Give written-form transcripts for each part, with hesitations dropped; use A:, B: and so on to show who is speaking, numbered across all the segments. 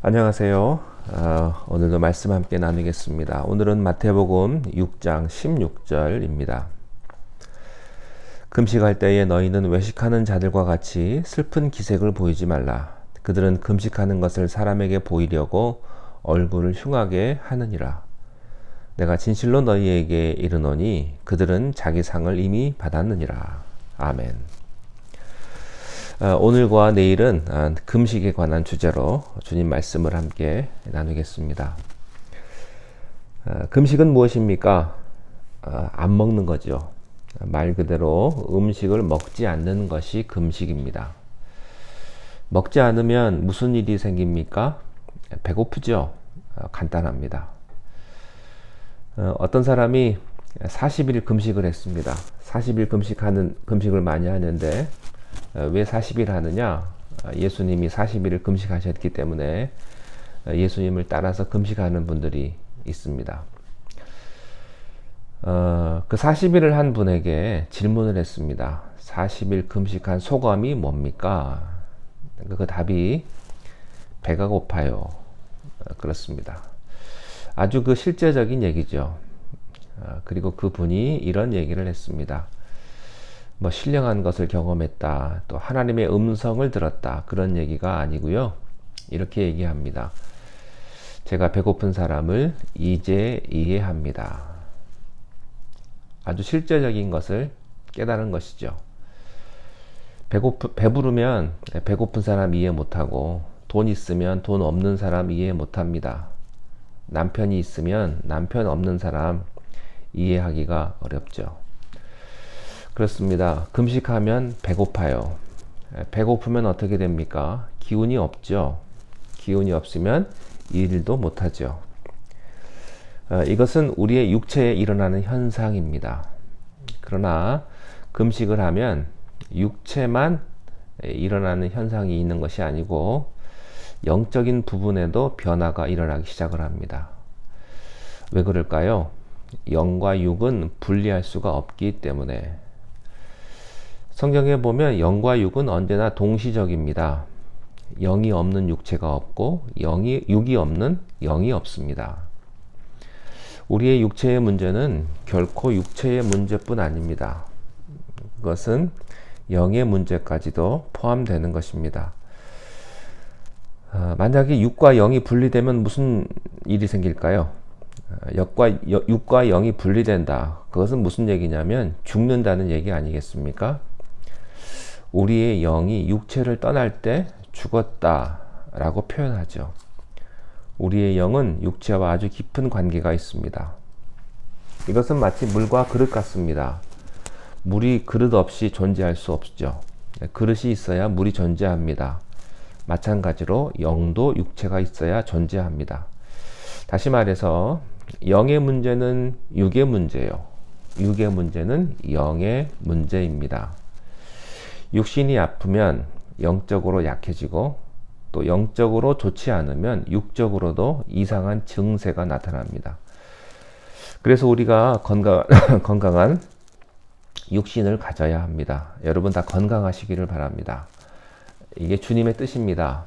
A: 안녕하세요. 오늘도 말씀 함께 나누겠습니다. 오늘은 마태복음 6장 16절입니다. 금식할 때에 너희는 외식하는 자들과 같이 슬픈 기색을 보이지 말라. 그들은 금식하는 것을 사람에게 보이려고 얼굴을 흉하게 하느니라. 내가 진실로 너희에게 이르노니 그들은 자기 상을 이미 받았느니라. 아멘. 오늘과 내일은 금식에 관한 주제로 주님 말씀을 함께 나누겠습니다. 금식은 무엇입니까? 안 먹는 거죠. 말 그대로 음식을 먹지 않는 것이 금식입니다. 먹지 않으면 무슨 일이 생깁니까? 배고프죠. 간단합니다. 어떤 사람이 40일 금식을 했습니다. 40일 금식을 많이 하는데 왜 40일 하느냐? 예수님이 40일을 금식하셨기 때문에 예수님을 따라서 금식하는 분들이 있습니다. 그 40일을 한 분에게 질문을 했습니다. 40일 금식한 소감이 뭡니까? 그 답이 배가 고파요. 그렇습니다. 아주 그 실제적인 얘기죠. 그리고 그 분이 이런 얘기를 했습니다. 신령한 것을 경험했다, 또 하나님의 음성을 들었다, 그런 얘기가 아니고요. 이렇게 얘기합니다. 제가 배고픈 사람을 이제 이해합니다. 아주 실제적인 것을 깨달은 것이죠. 배부르면 배고픈 사람 이해 못하고, 돈 있으면 돈 없는 사람 이해 못합니다. 남편이 있으면 남편 없는 사람 이해하기가 어렵죠. 그렇습니다. 금식하면 배고파요. 배고프면 어떻게 됩니까? 기운이 없죠. 기운이 없으면 일도 못하죠. 이것은 우리의 육체에 일어나는 현상입니다. 그러나 금식을 하면 육체만 일어나는 현상이 있는 것이 아니고 영적인 부분에도 변화가 일어나기 시작을 합니다. 왜 그럴까요? 영과 육은 분리할 수가 없기 때문에. 성경에 보면 영과 육은 언제나 동시적입니다. 영이 없는 육체가 없고 육이 없는 영이 없습니다. 우리의 육체의 문제는 결코 육체의 문제뿐 아닙니다. 그것은 영의 문제까지도 포함되는 것입니다. 만약에 육과 영이 분리되면 무슨 일이 생길까요? 육과 영이 분리된다. 그것은 무슨 얘기냐면 죽는다는 얘기 아니겠습니까? 우리의 영이 육체를 떠날 때 죽었다라고 표현하죠. 우리의 영은 육체와 아주 깊은 관계가 있습니다. 이것은 마치 물과 그릇 같습니다. 물이 그릇 없이 존재할 수 없죠. 그릇이 있어야 물이 존재합니다. 마찬가지로 영도 육체가 있어야 존재합니다. 다시 말해서 영의 문제는 육의 문제요. 육의 문제는 영의 문제입니다. 육신이 아프면 영적으로 약해지고, 또 영적으로 좋지 않으면 육적으로도 이상한 증세가 나타납니다. 그래서 우리가 건강한 육신을 가져야 합니다. 여러분 다 건강하시기를 바랍니다. 이게 주님의 뜻입니다.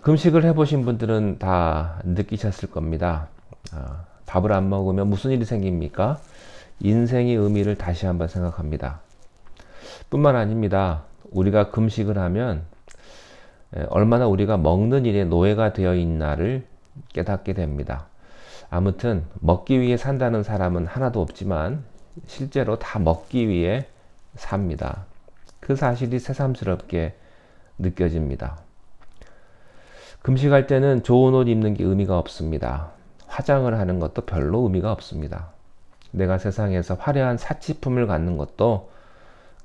A: 금식을 해보신 분들은 다 느끼셨을 겁니다. 밥을 안 먹으면 무슨 일이 생깁니까? 인생의 의미를 다시 한번 생각합니다. 뿐만 아닙니다. 우리가 금식을 하면 얼마나 우리가 먹는 일에 노예가 되어 있나를 깨닫게 됩니다. 아무튼 먹기 위해 산다는 사람은 하나도 없지만 실제로 다 먹기 위해 삽니다. 그 사실이 새삼스럽게 느껴집니다. 금식할 때는 좋은 옷 입는 게 의미가 없습니다. 화장을 하는 것도 별로 의미가 없습니다. 내가 세상에서 화려한 사치품을 갖는 것도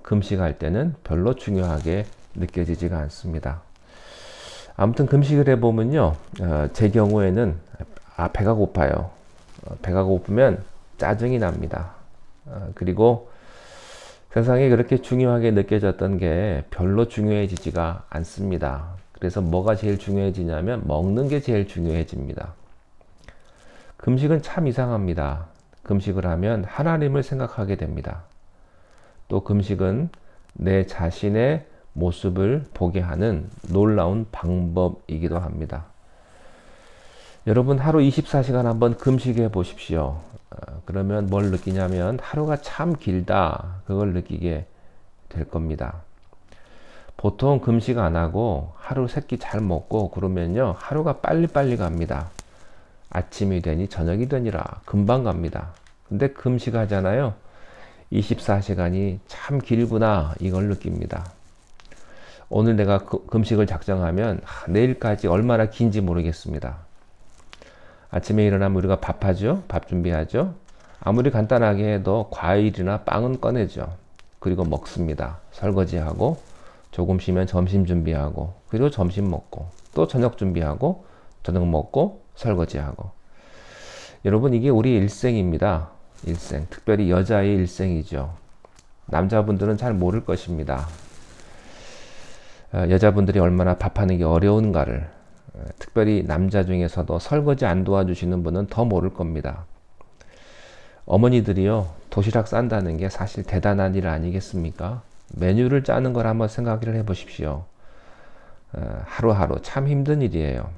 A: 금식할 때는 별로 중요하게 느껴지지가 않습니다. 아무튼 금식을 해보면요, 제 경우에는 배가 고파요. 배가 고프면 짜증이 납니다. 그리고 세상에 그렇게 중요하게 느껴졌던 게 별로 중요해지지가 않습니다. 그래서 뭐가 제일 중요해지냐면 먹는 게 제일 중요해집니다. 금식은 참 이상합니다. 금식을 하면 하나님을 생각하게 됩니다. 또 금식은 내 자신의 모습을 보게 하는 놀라운 방법이기도 합니다. 여러분 하루 24시간 한번 금식해 보십시오. 그러면 뭘 느끼냐면 하루가 참 길다 그걸 느끼게 될 겁니다. 보통 금식 안 하고 하루 세 끼 잘 먹고 그러면요 하루가 빨리빨리 갑니다. 아침이 되니 저녁이 되니라 금방 갑니다. 근데 금식 하잖아요. 24시간이 참 길구나 이걸 느낍니다. 오늘 내가 금식을 작정하면 내일까지 얼마나 긴지 모르겠습니다. 아침에 일어나면 우리가 밥하죠. 밥 준비하죠. 아무리 간단하게 해도 과일이나 빵은 꺼내죠. 그리고 먹습니다. 설거지하고 조금 쉬면 점심 준비하고 그리고 점심 먹고 또 저녁 준비하고 저녁 먹고 설거지하고. 여러분 이게 우리 일생입니다. 일생. 특별히 여자의 일생이죠. 남자분들은 잘 모를 것입니다. 여자분들이 얼마나 밥하는 게 어려운가를. 특별히 남자 중에서도 설거지 안 도와주시는 분은 더 모를 겁니다. 어머니들이요 도시락 싼다는 게 사실 대단한 일 아니겠습니까? 메뉴를 짜는 걸 한번 생각을 해보십시오. 하루하루 참 힘든 일이에요.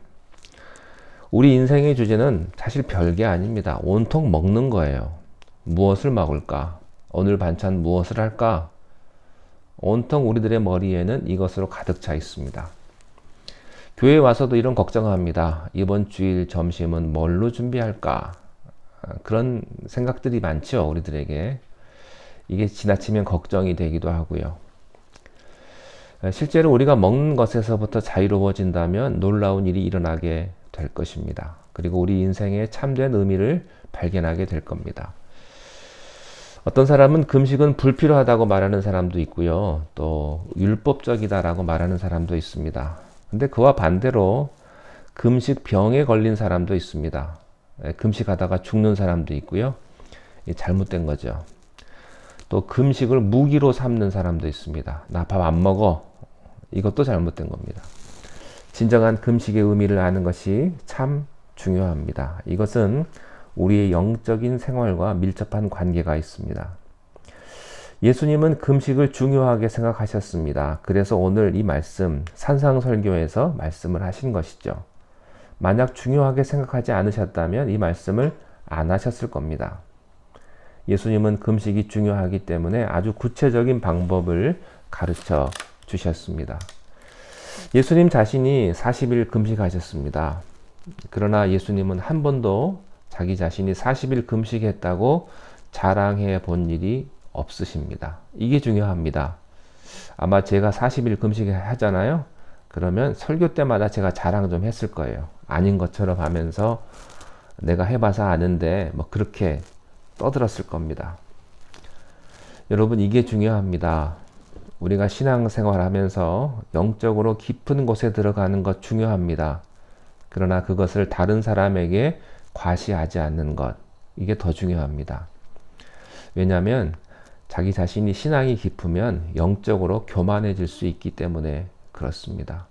A: 우리 인생의 주제는 사실 별게 아닙니다. 온통 먹는 거예요. 무엇을 먹을까? 오늘 반찬 무엇을 할까? 온통 우리들의 머리에는 이것으로 가득 차 있습니다. 교회에 와서도 이런 걱정합니다. 이번 주일 점심은 뭘로 준비할까? 그런 생각들이 많죠, 우리들에게. 이게 지나치면 걱정이 되기도 하고요. 실제로 우리가 먹는 것에서부터 자유로워진다면 놀라운 일이 일어나게 될 것입니다. 그리고 우리 인생의 참된 의미를 발견하게 될 겁니다. 어떤 사람은 금식은 불필요하다고 말하는 사람도 있고요. 또 율법적이다라고 말하는 사람도 있습니다. 근데 그와 반대로 금식 병에 걸린 사람도 있습니다. 금식하다가 죽는 사람도 있고요. 잘못된 거죠. 또 금식을 무기로 삼는 사람도 있습니다. 나 밥 안 먹어. 이것도 잘못된 겁니다. 진정한 금식의 의미를 아는 것이 참 중요합니다. 이것은 우리의 영적인 생활과 밀접한 관계가 있습니다. 예수님은 금식을 중요하게 생각하셨습니다. 그래서 오늘 이 말씀, 산상설교에서 말씀을 하신 것이죠. 만약 중요하게 생각하지 않으셨다면 이 말씀을 안 하셨을 겁니다. 예수님은 금식이 중요하기 때문에 아주 구체적인 방법을 가르쳐 주셨습니다. 예수님 자신이 40일 금식하셨습니다. 그러나 예수님은 한 번도 자기 자신이 40일 금식했다고 자랑해 본 일이 없으십니다. 이게 중요합니다. 아마 제가 40일 금식하잖아요. 그러면 설교 때마다 제가 자랑 좀 했을 거예요. 아닌 것처럼 하면서 내가 해봐서 아는데 뭐 그렇게 떠들었을 겁니다. 여러분 이게 중요합니다. 우리가 신앙생활 하면서 영적으로 깊은 곳에 들어가는 것 중요합니다. 그러나 그것을 다른 사람에게 과시하지 않는 것, 이게 더 중요합니다. 왜냐하면 자기 자신이 신앙이 깊으면 영적으로 교만해질 수 있기 때문에 그렇습니다.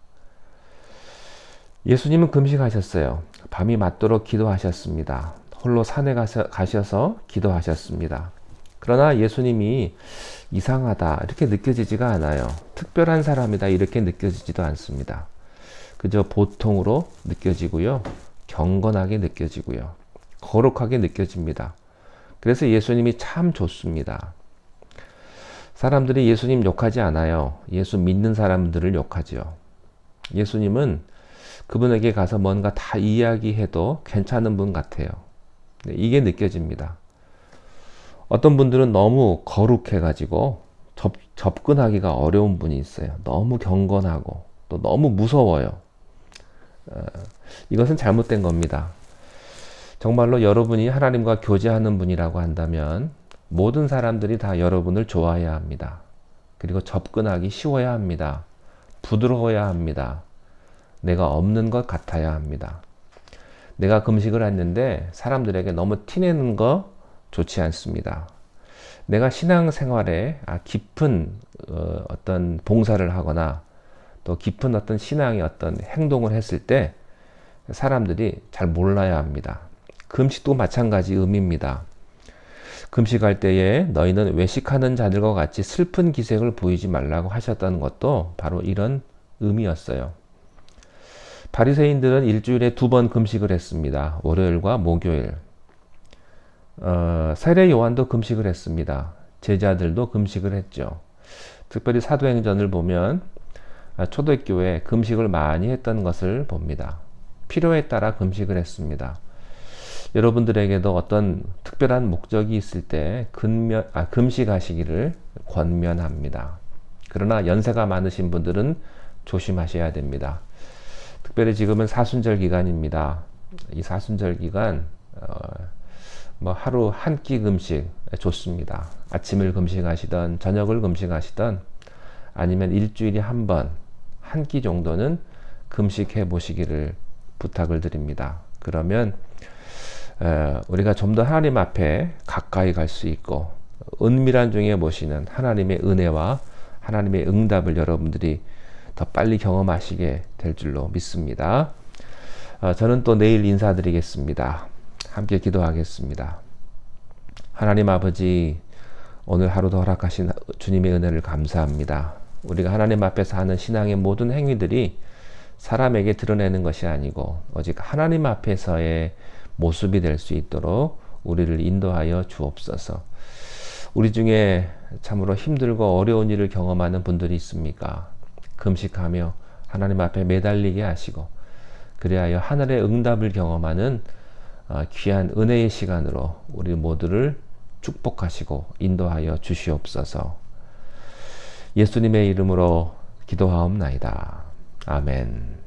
A: 예수님은 금식하셨어요. 밤이 맞도록 기도하셨습니다. 홀로 산에 가셔서 기도하셨습니다. 그러나 예수님이 이상하다 이렇게 느껴지지가 않아요. 특별한 사람이다 이렇게 느껴지지도 않습니다. 그저 보통으로 느껴지고요. 경건하게 느껴지고요. 거룩하게 느껴집니다. 그래서 예수님이 참 좋습니다. 사람들이 예수님 욕하지 않아요. 예수 믿는 사람들을 욕하죠. 예수님은 그분에게 가서 뭔가 다 이야기해도 괜찮은 분 같아요. 이게 느껴집니다. 어떤 분들은 너무 거룩해가지고 접근하기가 어려운 분이 있어요. 너무 경건하고 또 너무 무서워요. 이것은 잘못된 겁니다. 정말로 여러분이 하나님과 교제하는 분이라고 한다면 모든 사람들이 다 여러분을 좋아해야 합니다. 그리고 접근하기 쉬워야 합니다. 부드러워야 합니다. 내가 없는 것 같아야 합니다. 내가 금식을 했는데 사람들에게 너무 티내는 거 좋지 않습니다. 내가 신앙생활에 깊은 어떤 봉사를 하거나 또 깊은 어떤 신앙의 어떤 행동을 했을 때 사람들이 잘 몰라야 합니다. 금식도 마찬가지 의미입니다. 금식할 때에 너희는 외식하는 자들과 같이 슬픈 기색을 보이지 말라고 하셨다는 것도 바로 이런 의미였어요. 바리새인들은 일주일에 2번 금식을 했습니다. 월요일과 목요일. 세례 요한도 금식을 했습니다. 제자들도 금식을 했죠. 특별히 사도행전을 보면 초대교회 금식을 많이 했던 것을 봅니다. 필요에 따라 금식을 했습니다. 여러분들에게도 어떤 특별한 목적이 있을 때 금식하시기를 권면합니다. 그러나 연세가 많으신 분들은 조심하셔야 됩니다. 특별히 지금은 사순절 기간입니다. 이 사순절 기간 하루 한 끼 금식 좋습니다. 아침을 금식하시던 저녁을 금식하시던 아니면 일주일에 한 번 한 끼 정도는 금식해 보시기를 부탁을 드립니다. 그러면 우리가 좀 더 하나님 앞에 가까이 갈 수 있고 은밀한 중에 모시는 하나님의 은혜와 하나님의 응답을 여러분들이 더 빨리 경험하시게 될 줄로 믿습니다. 저는 또 내일 인사드리겠습니다. 함께 기도하겠습니다. 하나님 아버지, 오늘 하루도 허락하신 주님의 은혜를 감사합니다. 우리가 하나님 앞에서 하는 신앙의 모든 행위들이 사람에게 드러내는 것이 아니고 오직 하나님 앞에서의 모습이 될 수 있도록 우리를 인도하여 주옵소서. 우리 중에 참으로 힘들고 어려운 일을 경험하는 분들이 있습니까? 금식하며 하나님 앞에 매달리게 하시고 그리하여 하늘의 응답을 경험하는 귀한 은혜의 시간으로 우리 모두를 축복하시고 인도하여 주시옵소서. 예수님의 이름으로 기도하옵나이다. 아멘.